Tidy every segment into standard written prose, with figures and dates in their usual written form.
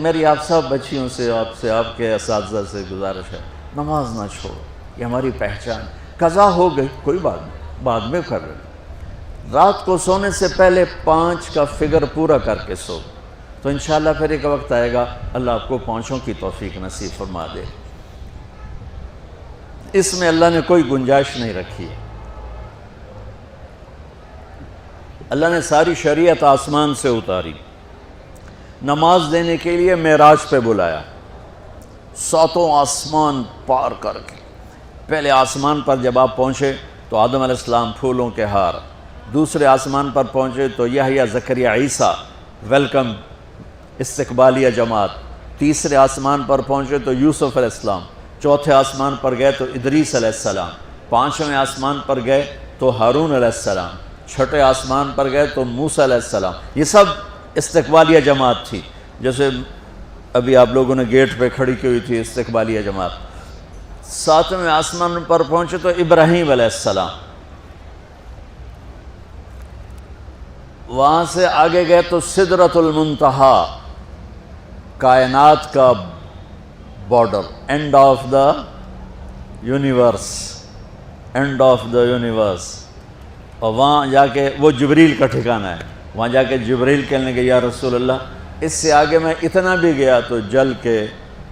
میری آپ سب بچیوں سے، آپ کے اساتذہ سے گزارش ہے، نماز نہ چھوڑو، یہ ہماری پہچان۔ قضا ہو گئی کوئی بات نہیں، بعد میں کر لیں، رات کو سونے سے پہلے 5 کا فگر پورا کر کے سو، تو انشاءاللہ پھر ایک وقت آئے گا اللہ آپ کو 5 کی توفیق نصیب فرما دے۔ اس میں اللہ نے کوئی گنجائش نہیں رکھی۔ اللہ نے ساری شریعت آسمان سے اتاری، نماز دینے کے لیے معراج پہ بلایا، 7 آسمان پار کر کے۔ پہلے آسمان پر جب آپ پہنچے تو آدم علیہ السلام پھولوں کے ہار، دوسرے آسمان پر پہنچے تو یحییٰ زکریا عیسیٰ ویلکم استقبالیہ جماعت، تیسرے آسمان پر پہنچے تو یوسف علیہ السلام، چوتھے آسمان پر گئے تو ادریس علیہ السلام، 5ویں آسمان پر گئے تو ہارون علیہ السلام، 6 آسمان پر گئے تو موسیٰ علیہ السلام۔ یہ سب استقبالیہ جماعت تھی، جیسے ابھی آپ لوگوں نے گیٹ پہ کھڑی کی ہوئی تھی استقبالیہ جماعت۔ 7ویں آسمان پر پہنچے تو ابراہیم علیہ السلام، وہاں سے آگے گئے تو سدرۃ المنتہا، کائنات کا border, and of the universe, and of the universe. اور وہاں جا کے وہ جبریل کا ٹھکانہ ہے، وہاں جا کے جبریل کہنے لگے یا رسول اللہ اس سے آگے میں اتنا بھی گیا تو جل کے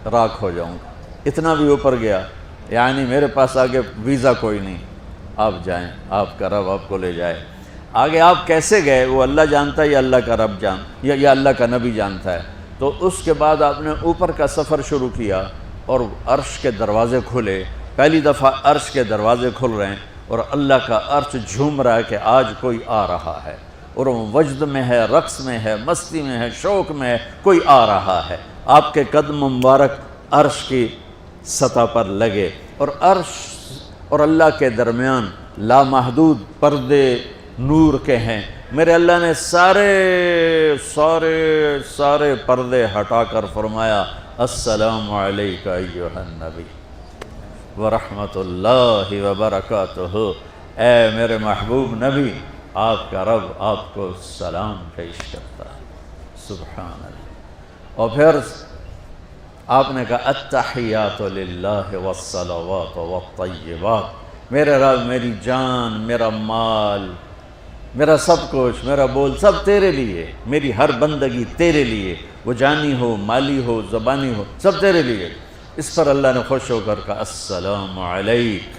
راکھ ہو جاؤں گا، اتنا بھی اوپر گیا یعنی میرے پاس آگے ویزا کوئی نہیں، آپ جائیں، آپ کا رب آپ کو لے جائے۔ آگے آپ کیسے گئے وہ اللہ جانتا ہے یا اللہ کا رب یا اللہ کا نبی جانتا ہے۔ تو اس کے بعد آپ نے اوپر کا سفر شروع کیا اور عرش کے دروازے کھلے، پہلی دفعہ عرش کے دروازے کھل رہے ہیں اور اللہ کا عرش جھوم رہا ہے کہ آج کوئی آ رہا ہے، اور وہ وجد میں ہے، رقص میں ہے، مستی میں ہے، شوق میں ہے، کوئی آ رہا ہے۔ آپ کے قدم مبارک عرش کی سطح پر لگے، اور عرش اور اللہ کے درمیان لامحدود پردے نور کے ہیں۔ میرے اللہ نے سارے پردے ہٹا کر فرمایا السلام علیک ایھا النبی ورحمۃ اللہ وبرکاتہ، اے میرے محبوب نبی آپ کا رب آپ کو سلام پیش کرتا ہے۔ سبحان اللہ۔ اور پھر آپ نے کہا التحیات للہ والصلوات والطیبات، میرے رب میری جان، میرا مال، میرا سب کچھ، میرا بول سب تیرے لیے، میری ہر بندگی تیرے لیے، وہ جانی ہو، مالی ہو، زبانی ہو، سب تیرے لیے۔ اس پر اللہ نے خوش ہو کر کہا السلام علیک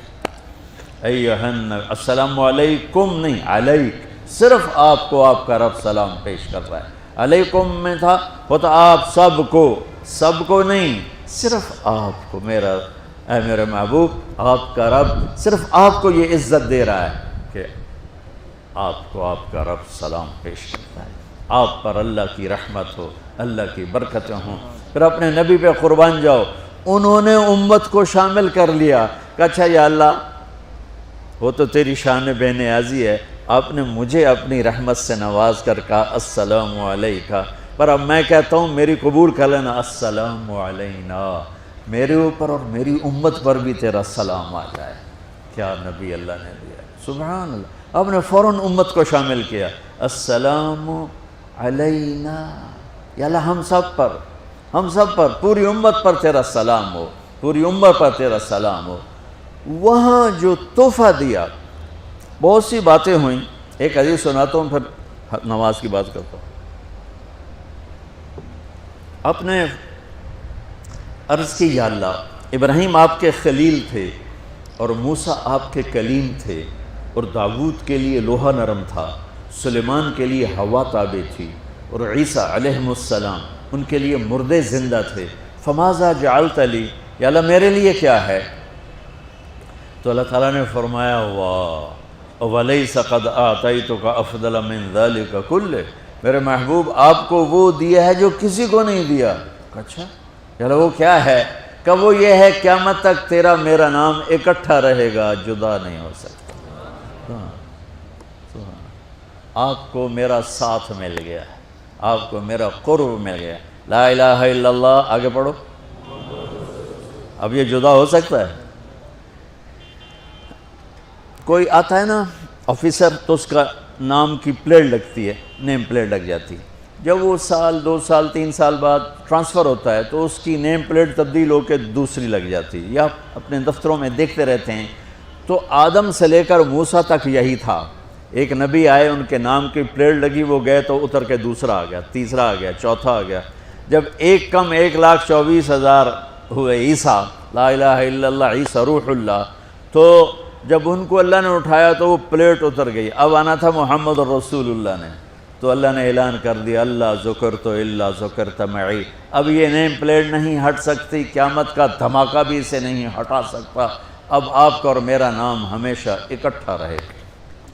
ایھا النبی، السلام علیکم نہیں، علیک، صرف آپ کو آپ کا رب سلام پیش کر رہا ہے۔ علیکم میں تھا ہوتا آپ سب کو نہیں، صرف آپ کو، اے میرے محبوب آپ کا رب صرف آپ کو یہ عزت دے رہا ہے کہ آپ کو آپ کا رب سلام پیش کرتا ہے، آپ پر اللہ کی رحمت ہو، اللہ کی برکتیں ہوں۔ پھر اپنے نبی پہ قربان جاؤ، انہوں نے امت کو شامل کر لیا کہ اچھا یا اللہ وہ تو تیری شان بے نیازی ہے، آپ نے مجھے اپنی رحمت سے نواز کر کہا السلام علیکہ، پر اب میں کہتا ہوں میری قبول کر لینا السلام علینا، میرے اوپر اور میری امت پر بھی تیرا سلام آ جائے۔ کیا نبی اللہ نے دیا، سبحان اللہ۔ آپ نے فوراً امت کو شامل کیا، السلام علینا، یا اللہ ہم سب پر، پوری امت پر تیرا سلام ہو، پوری امت پر تیرا سلام ہو۔ وہاں جو تحفہ دیا، بہت سی باتیں ہوئیں، ایک حدیث سناتا ہوں پھر نماز کی بات کرتا ہوں۔ آپ نے عرض کی یا اللہ ابراہیم آپ کے خلیل تھے اور موسیٰ آپ کے کلیم تھے، اور داؤد کے لیے لوہا نرم تھا، سلیمان کے لیے ہوا تابع تھی، اور عیسیٰ علیہ السلام ان کے لیے مردے زندہ تھے، فماذا جعلت لی، یا اللہ میرے لیے کیا ہے؟ تو اللہ تعالیٰ نے فرمایا واہ وَلَيْسَ قَدْ آتَيْتُكَ أَفْضَلَ مِنْ ذَلِكَ كُلِّهِ، میرے محبوب آپ کو وہ دیا ہے جو کسی کو نہیں دیا۔ اچھا یا اللہ وہ کیا ہے؟ کہ وہ یہ ہے قیامت تک تیرا میرا نام اکٹھا رہے گا، جدا نہیں ہو سکتا۔ آپ کو میرا ساتھ مل گیا، آپ کو میرا قرب مل گیا۔ لا الہ الا اللہ، آگے پڑھو۔ اب یہ جدا ہو سکتا ہے؟ کوئی آتا ہے نا آفیسر تو اس کا نام کی پلیٹ لگتی ہے، نیم پلیٹ لگ جاتی ہے، جب وہ سال 2 سال 3 سال بعد ٹرانسفر ہوتا ہے تو اس کی نیم پلیٹ تبدیل ہو کے دوسری لگ جاتی ہے، یا اپنے دفتروں میں دیکھتے رہتے ہیں۔ تو آدم سے لے کر موسیٰ تک یہی تھا، ایک نبی آئے، ان کے نام کی پلیٹ لگی، وہ گئے تو اتر کے دوسرا آ گیا، تیسرا آ گیا، چوتھا آ گیا۔ جب ایک کم 1,24,000 ہوئے عیسیٰ، لا الہ الا اللہ عیسیٰ روح اللہ، تو جب ان کو اللہ نے اٹھایا تو وہ پلیٹ اتر گئی، اب آنا تھا محمد رسول اللہ نے، تو اللہ نے اعلان کر دیا اللہ ذکرت الا ذکرت معی، اب یہ نیم پلیٹ نہیں ہٹ سکتی، قیامت کا دھماکہ بھی اسے نہیں ہٹا سکتا، اب آپ کا اور میرا نام ہمیشہ اکٹھا رہے،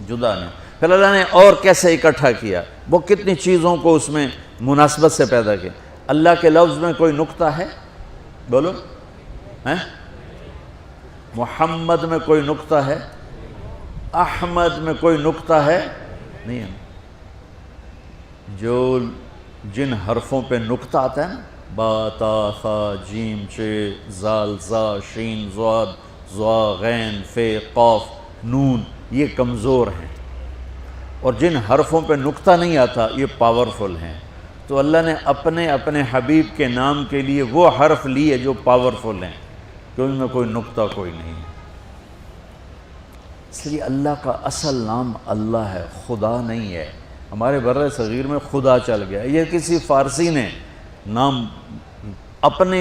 جدا نہیں۔ پھر اللہ نے اور کیسے اکٹھا کیا، وہ کتنی چیزوں کو اس میں مناسبت سے پیدا کیا۔ اللہ کے لفظ میں کوئی نقطہ ہے؟ بولو ہیں؟ محمد میں کوئی نقطہ ہے؟ احمد میں کوئی نقطہ ہے؟ نہیں ہے۔ جو جن حرفوں پہ نقطہ آتا ہے نا، با تا ثا جیم چے زال زا شین ضاد ضا غین فے قاف نون، یہ کمزور ہیں، اور جن حرفوں پہ نقطہ نہیں آتا یہ پاورفل ہیں۔ تو اللہ نے اپنے حبیب کے نام کے لیے وہ حرف لیے جو پاورفل ہیں، کہ ان میں کوئی نقطہ کوئی نہیں ہے۔ اس لیے اللہ کا اصل نام اللہ ہے، خدا نہیں ہے۔ ہمارے بر صغیر میں خدا چل گیا، یہ کسی فارسی نے نام اپنے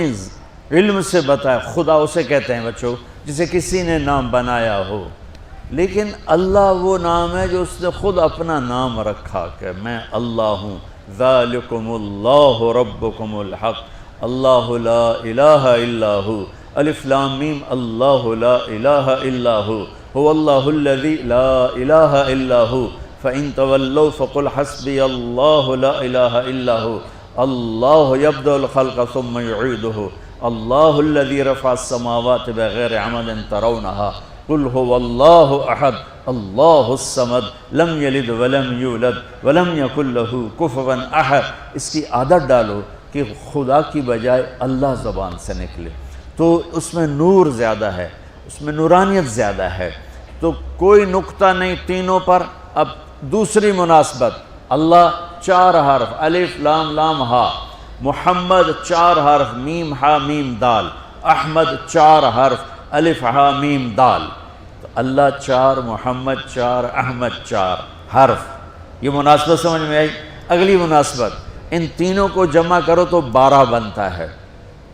علم سے بتایا، خدا اسے کہتے ہیں بچوں جسے کسی نے نام بنایا ہو، لیکن اللہ وہ نام ہے جو اس نے خود اپنا نام رکھا کہ میں اللہ ہوں، ذالکم اللہ ربکم الحق اللہ لا الہ الا ہو، الف لام میم اللہ لا الہ الا ہو، هو اللہ الذی لا الہ الا ہو، فَإِن تَوَلَّوْا فَقُلْ حَسْبِيَ اللَّهُ لَا إِلَهَ إِلَّا هُوَ اللَّهُ يَبْدَأُ الْخَلْقَ ثُمَّ يُعِيدُهُ اللَّهُ الَّذِي رَفَعَ السَّمَاوَاتِ بِغَيْرِ عَمَدٍ تَرَوْنَهَا قُلْ هُوَ اللَّهُ أَحَدٌ اللَّهُ الصَّمَدُ لَمْ يَلِدْ وَلَمْ يُولَدْ وَلَمْ يَكُنْ لَهُ كُفُوًا أَحَدٌ۔ اس کی عادت ڈالو کہ خدا کی بجائے اللہ زبان سے نکلے، تو اس میں نور زیادہ ہے، اس میں نورانیت زیادہ ہے۔ تو کوئی نقطہ نہیں تینوں پر۔ اب دوسری مناسبت، اللہ 4 حرف، الف لام لام ہا، محمد 4 حرف، میم ہا میم دال، احمد 4 حرف، الف ہا میم دال، تو اللہ 4، محمد 4، احمد 4 حرف۔ یہ مناسبت سمجھ میں آئی؟ اگلی مناسبت، ان تینوں کو جمع کرو تو 12 بنتا ہے۔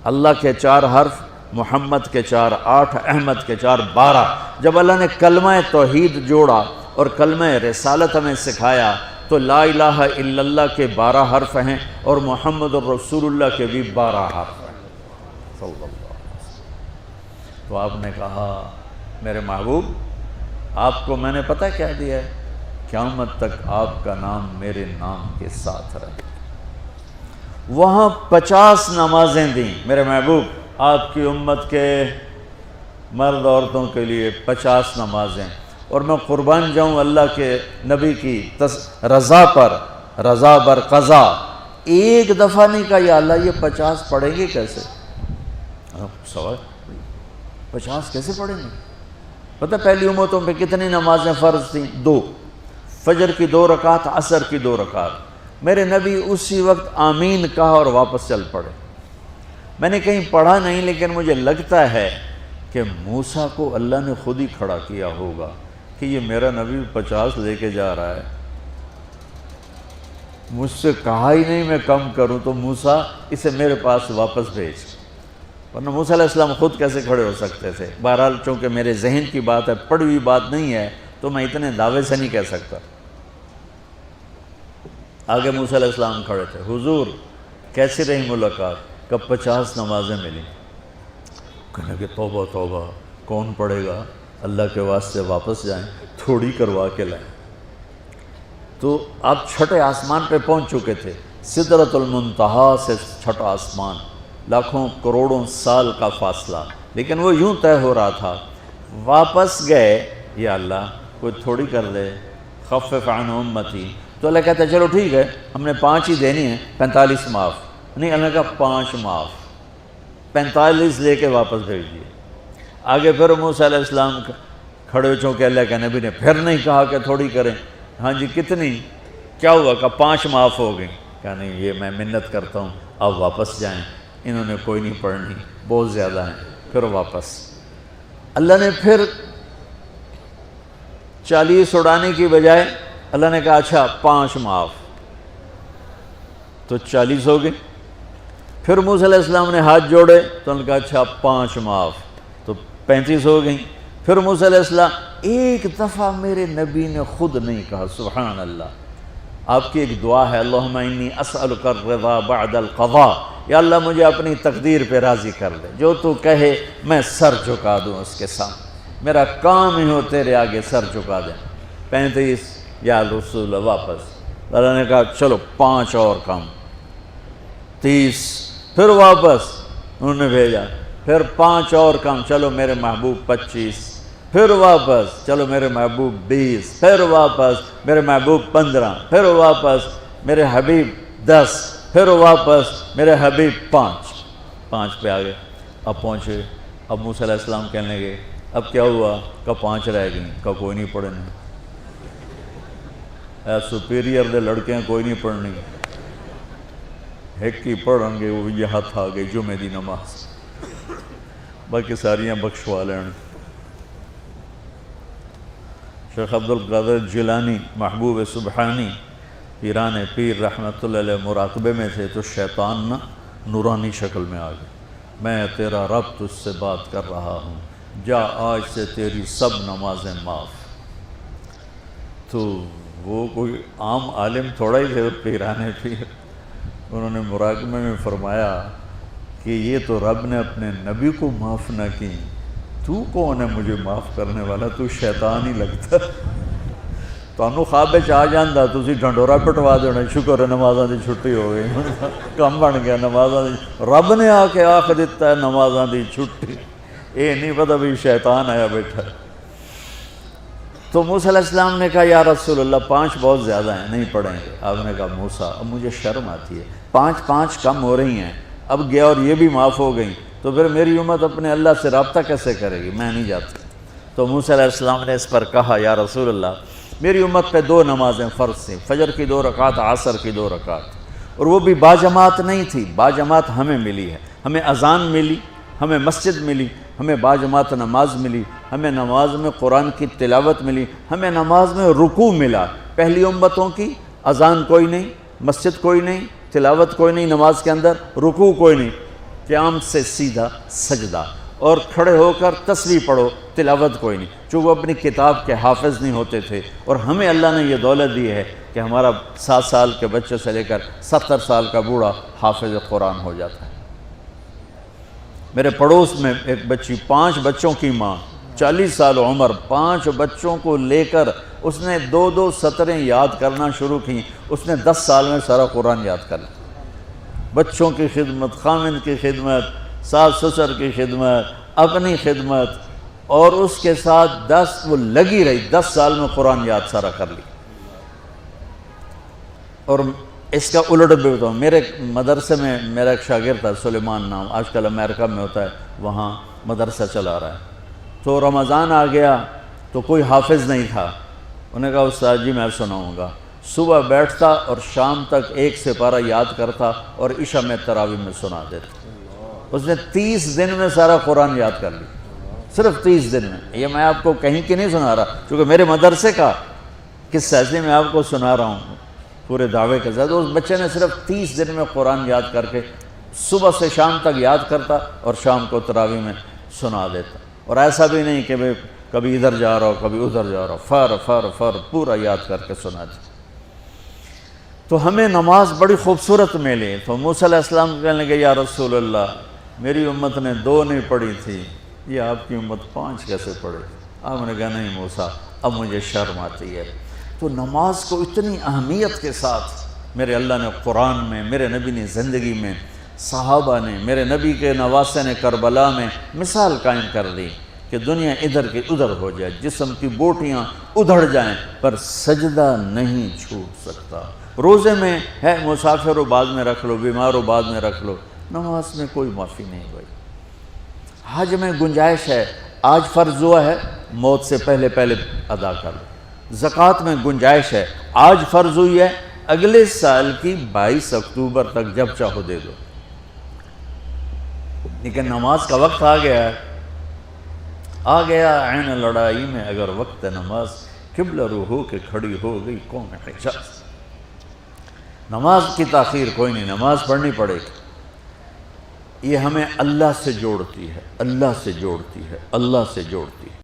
اللہ کے 4 حرف، محمد کے 4 8، احمد کے 4 12۔ جب اللہ نے کلمہ توحید جوڑا اور کلمہ رسالت ہمیں سکھایا تو لا الہ الا اللہ کے 12 حرف ہیں اور محمد الرسول اللہ کے بھی 12 حرف ہیں صلی اللہ علیہ وسلم۔ تو آپ نے کہا میرے محبوب آپ کو میں نے پتہ کیا دیا ہے، قیامت تک آپ کا نام میرے نام کے ساتھ رہے۔ وہاں 50 نمازیں دیں میرے محبوب، آپ کی امت کے مرد عورتوں کے لیے 50 نمازیں، اور میں قربان جاؤں اللہ کے نبی کی رضا پر، رضا بر قضا، ایک دفعہ نہیں کہا یا اللہ یہ 50 پڑھیں گے کیسے؟ سوال 50 کیسے پڑھیں گے؟ پتہ پہلی امتوں پہ کتنی نمازیں فرض تھیں؟ 2، فجر کی 2 رکعت، عصر کی 2 رکعت۔ میرے نبی اسی وقت آمین کہا اور واپس چل پڑے۔ میں نے کہیں پڑھا نہیں، لیکن مجھے لگتا ہے کہ موسیٰ کو اللہ نے خود ہی کھڑا کیا ہوگا کہ یہ میرا نبی 50 لے کے جا رہا ہے، مجھ سے کہا ہی نہیں میں کم کروں، تو موسیٰ اسے میرے پاس واپس بھیج۔ ورنہ موسیٰ علیہ السلام خود کیسے کھڑے ہو سکتے تھے؟ بہرحال چونکہ میرے ذہن کی بات ہے، پڑھی ہوئی بات نہیں ہے، تو میں اتنے دعوے سے نہیں کہہ سکتا۔ آگے موسیٰ علیہ السلام کھڑے تھے، حضور کیسی رہی ملاقات؟ کب 50 نمازیں ملی؟ کہنے کہ توبہ توبہ، کون پڑھے گا؟ اللہ کے واسطے واپس جائیں، تھوڑی کروا کے لائیں۔ تو آپ چھٹے آسمان پہ پہنچ چکے تھے، سدرۃ المنتہا سے چھٹا آسمان، لاکھوں کروڑوں سال کا فاصلہ، لیکن وہ یوں طے ہو رہا تھا۔ واپس گئے، یا اللہ کوئی تھوڑی کر دے، خفف عن امتی، تو اللہ کہتا ہے چلو ٹھیک ہے، ہم نے 5 ہی دینی ہیں، 45 معاف نہیں۔ اللہ کا 5 معاف، 45 لے کے واپس بھیج دیے۔ آگے پھر موسیٰ علیہ السلام کھڑے ہو، چونکہ اللہ کے نبی نے پھر نہیں کہا کہ تھوڑی کریں۔ ہاں جی کتنی؟ کیا ہوا؟ کہ 5 معاف ہو گئیں۔ کہا نہیں یہ میں منت کرتا ہوں آپ واپس جائیں، انہوں نے کوئی نہیں پڑھنی، بہت زیادہ ہیں، پھر واپس۔ اللہ نے پھر 40 اڑانے کی بجائے اللہ نے کہا اچھا 5 معاف، تو 40 ہو گئے۔ پھر موسیٰ علیہ السلام نے ہاتھ جوڑے تو انہوں نے کہا اچھا 5 معاف، تو 35 ہو گئیں۔ پھر موسیٰ علیہ السلام ایک دفعہ میرے نبی نے خود نہیں کہا سبحان اللہ، آپ کی ایک دعا ہے اللہم انی اسألک الرضا بعد القضاء، یا اللہ مجھے اپنی تقدیر پہ راضی کر دے، جو تو کہے میں سر جھکا دوں اس کے سامنے، میرا کام ہی ہو تیرے آگے سر جھکا دیں۔ 35 یا رسول واپس، اللہ نے کہا چلو 5 اور کم، 30، پھر واپس انہوں نے بھیجا، پھر 5 اور کم، چلو میرے محبوب 25، پھر واپس چلو میرے محبوب 20، پھر واپس میرے محبوب 15، پھر واپس میرے حبیب 10، پھر واپس میرے حبیب 5 پہ آگئے۔ اب پہنچے، اب موسیٰ علیہ السلام کہنے لگے اب کیا ہوا؟ کہا 5 رہ گئیں، کہا کوئی نہیں پڑھنے، اے سپیریئر دے لڑکے ہیں کوئی نہیں پڑھنی، ایک ہی پڑھیں گے وہ یہ ہاتھ آ گئی جمعے دی نماز، باقی ساریاں بخشوا لین۔ شیخ عبدالقادر جیلانی محبوب سبحانی پیران پیر رحمت اللہ علیہ مراقبے میں تھے تو شیطان نا نورانی شکل میں آ گئے، میں تیرا رب تجھ سے بات کر رہا ہوں، جا آج سے تیری سب نمازیں معاف۔ تو وہ کوئی عام عالم تھوڑا ہی تھے پیران پیر، انہوں نے مراقبے میں فرمایا کہ یہ تو رب نے اپنے نبی کو معاف نہ کی، تو کون ہے مجھے معاف کرنے والا؟ تو شیطان ہی لگتا، تانوں خواب وچ آ جاندا تسی ڈھنڈورا پٹوا دینا، شکر ہے نمازاں دی چھٹی ہو گئی، کم بن گیا نمازاں دی، رب نے آ کے آکھ دیتا ہے نمازاں دی چھٹی، یہ نہیں پتہ بھی شیطان آیا بیٹھا۔ تو موسیٰ علیہ السلام نے کہا یا رسول اللہ 5 بہت زیادہ ہیں، نہیں پڑھیں گے۔ آپ نے کہا موسیٰ اب مجھے شرم آتی ہے، 5 کم ہو رہی ہیں، اب گیا اور یہ بھی معاف ہو گئیں تو پھر میری امت اپنے اللہ سے رابطہ کیسے کرے گی؟ میں نہیں جاتا۔ تو موسیٰ علیہ السلام نے اس پر کہا یا رسول اللہ میری امت پہ 2 نمازیں فرض تھیں، فجر کی 2 رکعت، عصر کی 2 رکعت، اور وہ بھی باجماعت نہیں تھی، باجماعت ہمیں ملی ہے، ہمیں اذان ملی، ہمیں مسجد ملی، ہمیں باجماعت نماز ملی، ہمیں نماز میں قرآن کی تلاوت ملی، ہمیں نماز میں رکوع ملا۔ پہلی امتوں کی اذان کوئی نہیں، مسجد کوئی نہیں، تلاوت کوئی نہیں، نماز کے اندر رکوع کوئی نہیں، قیام سے سیدھا سجدہ، اور کھڑے ہو کر تسبیح پڑھو، تلاوت کوئی نہیں، چونکہ وہ اپنی کتاب کے حافظ نہیں ہوتے تھے، اور ہمیں اللہ نے یہ دولت دی ہے کہ ہمارا 7 سال کے بچے سے لے کر 70 سال کا بوڑھا حافظ قرآن ہو جاتا ہے۔ میرے پڑوس میں ایک بچی، 5 بچوں کی ماں، 40 سال عمر، 5 بچوں کو لے کر اس نے 2 سطریں یاد کرنا شروع کی، اس نے 10 سال میں سارا قرآن یاد کر لیا۔ بچوں کی خدمت، خامند کی خدمت، ساس سسر کی خدمت، اپنی خدمت، اور اس کے ساتھ وہ لگی رہی، 10 سال میں قرآن یاد سارا کر لی۔ اور اس کا الٹ بھی بتاؤں، میرے مدرسے میں میرا ایک شاگرد تھا سلیمان نام، آج کل امریکہ میں ہوتا ہے، وہاں مدرسہ چلا رہا ہے۔ تو رمضان آ گیا تو کوئی حافظ نہیں تھا، انہوں نے کہا استاد جی میں سناؤں گا۔ صبح بیٹھتا اور شام تک 1 سپارہ یاد کرتا اور عشاء میں تراویح میں سنا دیتا۔ اس نے 30 دن میں سارا قرآن یاد کر لی، صرف 30 دن میں۔ یہ میں آپ کو کہیں کی نہیں سنا رہا، چونکہ میرے مدرسے کا قصہ ہے، میں آپ کو سنا رہا ہوں پورے دعوے کے ساتھ۔ اس بچے نے صرف 30 دن میں قرآن یاد کر کے صبح سے شام تک یاد کرتا اور شام کو تراویح میں سنا دیتا، اور ایسا بھی نہیں کہ کبھی ادھر جا رہا ہو کبھی ادھر جا رہا ہو، فر پورا یاد کر کے سنا دیتا۔ تو ہمیں نماز بڑی خوبصورت ملی۔ تو موسیٰ علیہ السلام کہنے لگے یا رسول اللہ میری امت نے 2 نہیں پڑھی تھی، یہ آپ کی امت 5 کیسے پڑھے؟ آپ نے کہا نہیں موسیٰ اب مجھے شرم آتی ہے۔ تو نماز کو اتنی اہمیت کے ساتھ میرے اللہ نے قرآن میں، میرے نبی نے زندگی میں، صحابہ نے، میرے نبی کے نواسے نے کربلا میں مثال قائم کر دی کہ دنیا ادھر کی ادھر ہو جائے، جسم کی بوٹیاں ادھڑ جائیں پر سجدہ نہیں چھوٹ سکتا۔ روزے میں ہے مسافر ہو بعد میں رکھ لو، بیمار ہو بعد میں رکھ لو، نماز میں کوئی معافی نہیں ہوئی۔ حج میں گنجائش ہے، آج فرض ہوا ہے موت سے پہلے ادا کر لو۔ زکوٰۃ میں گنجائش ہے، آج فرض ہوئی ہے اگلے سال کی 22 اکتوبر تک جب چاہو دے دو، لیکن نماز کا وقت آ گیا ہے، آ گیا عین لڑائی میں اگر وقت نماز، قبلہ رو ہو کے کھڑی ہو گئی قوم حجاز۔ نماز کی تاخیر کوئی نہیں، نماز پڑھنی پڑے گی۔ یہ ہمیں اللہ سے جوڑتی ہے، اللہ سے جوڑتی ہے، اللہ سے جوڑتی ہے۔